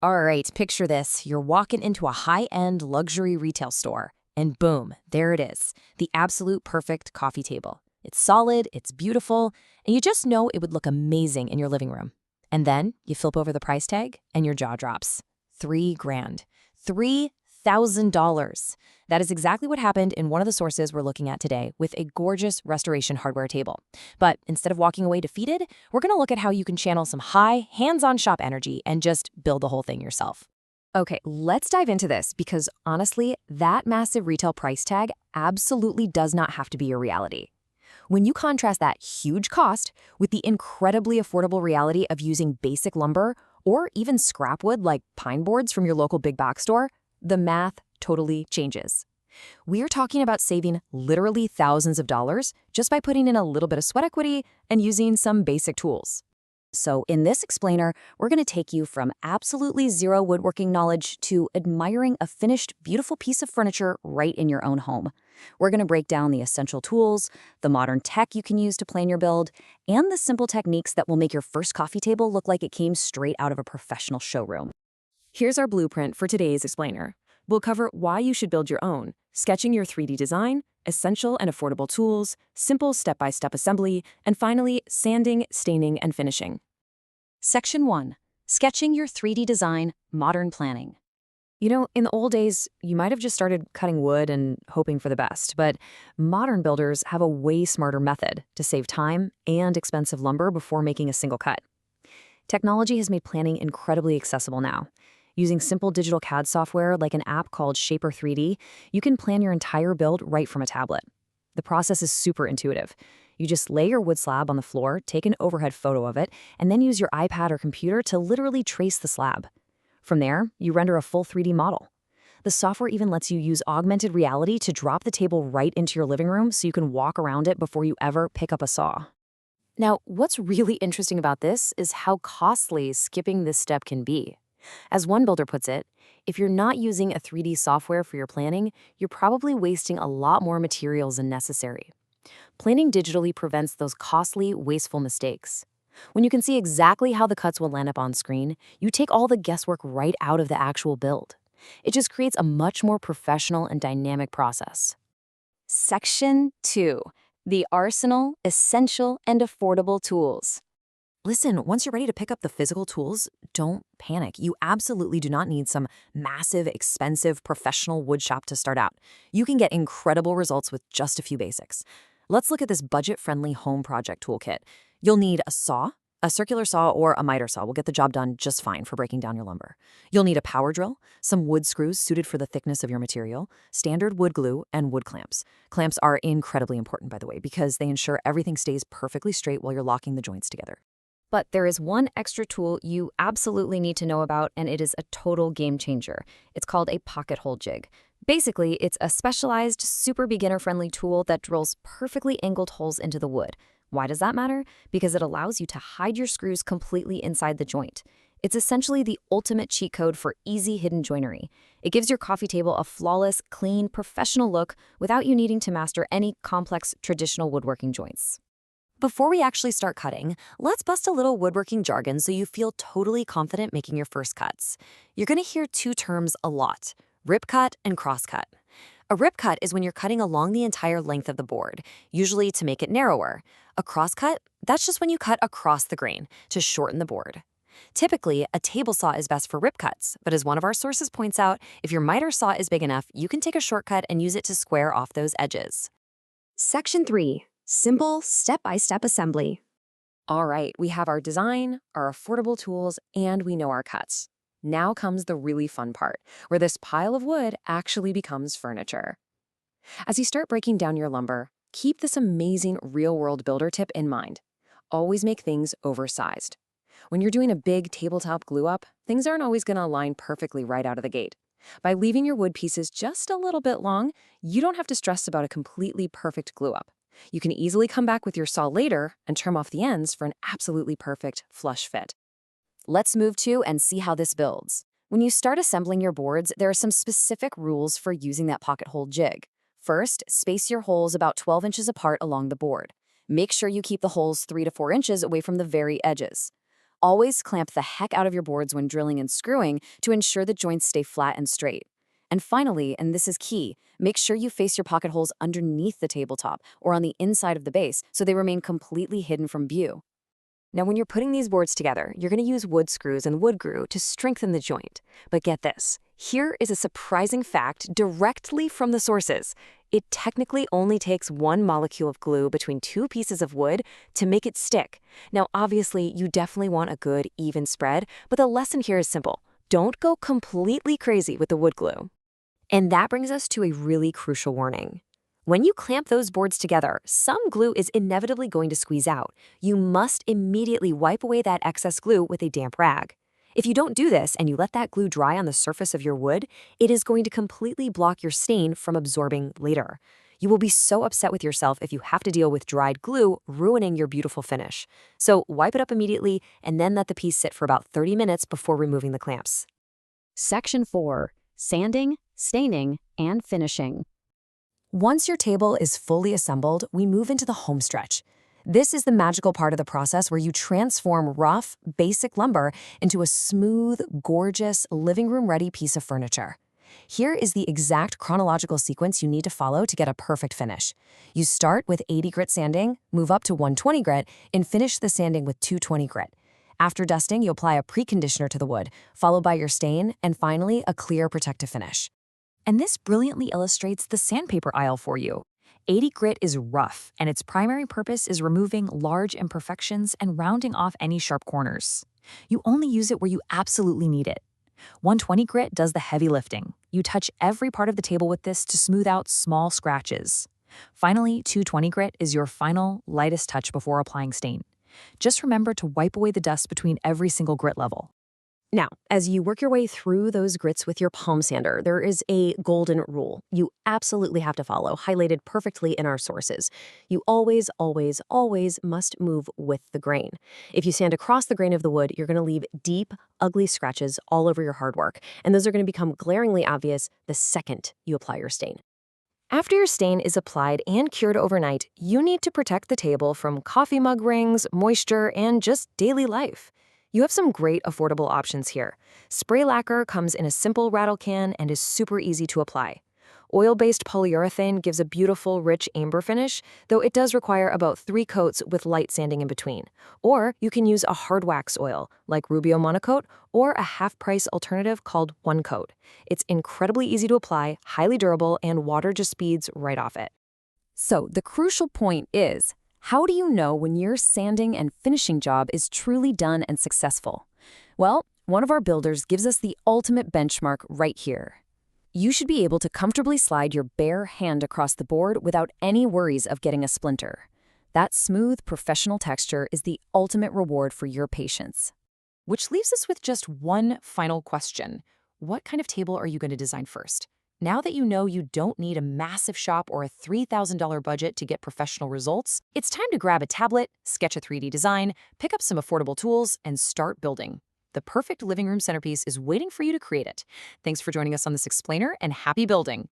All right, picture this. You're walking into a high-end luxury retail store, and boom, there it is, the absolute perfect coffee table. It's solid, it's beautiful, and you just know it would look amazing in your living room. And then you flip over the price tag, and your jaw drops. $3,000. $3,000. That is exactly what happened in one of the sources we're looking at today with a gorgeous restoration hardware table. But instead of walking away defeated, we're going to look at how you can channel some high, hands-on shop energy and just build the whole thing yourself. Okay, let's dive into this because honestly, that massive retail price tag absolutely does not have to be your reality. When you contrast that huge cost with the incredibly affordable reality of using basic lumber or even scrap wood like pine boards from your local big box store, the math totally changes. We're talking about saving literally thousands of dollars just by putting in a little bit of sweat equity and using some basic tools. So in this explainer, we're going to take you from absolutely zero woodworking knowledge to admiring a finished, beautiful piece of furniture right in your own home. We're going to break down the essential tools, the modern tech you can use to plan your build, and the simple techniques that will make your first coffee table look like it came straight out of a professional showroom. Here's our blueprint for today's explainer. We'll cover why you should build your own, sketching your 3D design, essential and affordable tools, simple step-by-step assembly, and finally, sanding, staining, and finishing. Section 1. Sketching your 3D design, modern planning. You know, in the old days, you might have just started cutting wood and hoping for the best, but modern builders have a way smarter method to save time and expensive lumber before making a single cut. Technology has made planning incredibly accessible now. Using simple digital CAD software like an app called Shaper 3D, you can plan your entire build right from a tablet. The process is super intuitive. You just lay your wood slab on the floor, take an overhead photo of it, and then use your iPad or computer to literally trace the slab. From there, you render a full 3D model. The software even lets you use augmented reality to drop the table right into your living room so you can walk around it before you ever pick up a saw. Now, what's really interesting about this is how costly skipping this step can be. As one builder puts it, if you're not using a 3D software for your planning, you're probably wasting a lot more materials than necessary. Planning digitally prevents those costly, wasteful mistakes. When you can see exactly how the cuts will land up on screen, you take all the guesswork right out of the actual build. It just creates a much more professional and dynamic process. Section 2. The arsenal, essential, and affordable tools. Listen, once you're ready to pick up the physical tools, don't panic. You absolutely do not need some massive, expensive, professional wood shop to start out. You can get incredible results with just a few basics. Let's look at this budget-friendly home project toolkit. You'll need a saw. A circular saw or a miter saw will get the job done just fine for breaking down your lumber. You'll need a power drill, some wood screws suited for the thickness of your material, standard wood glue, and wood clamps. Clamps are incredibly important, by the way, because they ensure everything stays perfectly straight while you're locking the joints together. But there is one extra tool you absolutely need to know about, and it is a total game changer. It's called a pocket hole jig. Basically, it's a specialized, super beginner-friendly tool that drills perfectly angled holes into the wood. Why does that matter? Because it allows you to hide your screws completely inside the joint. It's essentially the ultimate cheat code for easy hidden joinery. It gives your coffee table a flawless, clean, professional look without you needing to master any complex traditional woodworking joints. Before we actually start cutting, let's bust a little woodworking jargon so you feel totally confident making your first cuts. You're going to hear two terms a lot: rip cut and cross cut. A rip cut is when you're cutting along the entire length of the board, usually to make it narrower. A cross cut, that's just when you cut across the grain to shorten the board. Typically, a table saw is best for rip cuts, but as one of our sources points out, if your miter saw is big enough, you can take a shortcut and use it to square off those edges. Section 3. Simple step-by-step assembly. All right, we have our design, our affordable tools, and we know our cuts. Now comes the really fun part, where this pile of wood actually becomes furniture. As you start breaking down your lumber, keep this amazing real-world builder tip in mind. Always make things oversized. When you're doing a big tabletop glue-up, things aren't always going to align perfectly right out of the gate. By leaving your wood pieces just a little bit long, you don't have to stress about a completely perfect glue-up. You can easily come back with your saw later and trim off the ends for an absolutely perfect flush fit. Let's move to and see how this builds. When you start assembling your boards, there are some specific rules for using that pocket hole jig. First, space your holes about 12 inches apart along the board. Make sure you keep the holes 3 to 4 inches away from the very edges. Always clamp the heck out of your boards when drilling and screwing to ensure the joints stay flat and straight. And finally, and this is key, make sure you face your pocket holes underneath the tabletop or on the inside of the base so they remain completely hidden from view. Now, when you're putting these boards together, you're going to use wood screws and wood glue to strengthen the joint. But get this, here is a surprising fact directly from the sources. It technically only takes one molecule of glue between two pieces of wood to make it stick. Now, obviously, you definitely want a good, even spread, but the lesson here is simple. Don't go completely crazy with the wood glue. And that brings us to a really crucial warning. When you clamp those boards together, some glue is inevitably going to squeeze out. You must immediately wipe away that excess glue with a damp rag. If you don't do this and you let that glue dry on the surface of your wood, it is going to completely block your stain from absorbing later. You will be so upset with yourself if you have to deal with dried glue ruining your beautiful finish. So wipe it up immediately and then let the piece sit for about 30 minutes before removing the clamps. Section 4. Sanding, staining, and finishing. Once your table is fully assembled, we move into the home stretch. This is the magical part of the process where you transform rough, basic lumber into a smooth, gorgeous, living room-ready piece of furniture. Here is the exact chronological sequence you need to follow to get a perfect finish. You start with 80 grit sanding, move up to 120 grit, and finish the sanding with 220 grit. After dusting, you apply a preconditioner to the wood, followed by your stain, and finally, a clear protective finish. And this brilliantly illustrates the sandpaper aisle for you. 80 grit is rough, and its primary purpose is removing large imperfections and rounding off any sharp corners. You only use it where you absolutely need it. 120 grit does the heavy lifting. You touch every part of the table with this to smooth out small scratches. Finally, 220 grit is your final, lightest touch before applying stain. Just remember to wipe away the dust between every single grit level. Now, as you work your way through those grits with your palm sander, there is a golden rule you absolutely have to follow, highlighted perfectly in our sources. You always, always, always must move with the grain. If you sand across the grain of the wood, you're going to leave deep, ugly scratches all over your hard work, and those are going to become glaringly obvious the second you apply your stain. After your stain is applied and cured overnight, you need to protect the table from coffee mug rings, moisture, and just daily life. You have some great affordable options here. Spray lacquer comes in a simple rattle can and is super easy to apply. Oil-based polyurethane gives a beautiful, rich amber finish, though it does require about 3 coats with light sanding in between. Or you can use a hard wax oil, like Rubio Monocoat, or a half-price alternative called One Coat. It's incredibly easy to apply, highly durable, and water just speeds right off it. So the crucial point is, how do you know when your sanding and finishing job is truly done and successful? Well, one of our builders gives us the ultimate benchmark right here. You should be able to comfortably slide your bare hand across the board without any worries of getting a splinter. That smooth, professional texture is the ultimate reward for your patience. Which leaves us with just one final question. What kind of table are you going to design first? Now that you know you don't need a massive shop or a $3,000 budget to get professional results, it's time to grab a tablet, sketch a 3D design, pick up some affordable tools, and start building. The perfect living room centerpiece is waiting for you to create it. Thanks for joining us on this explainer, and happy building!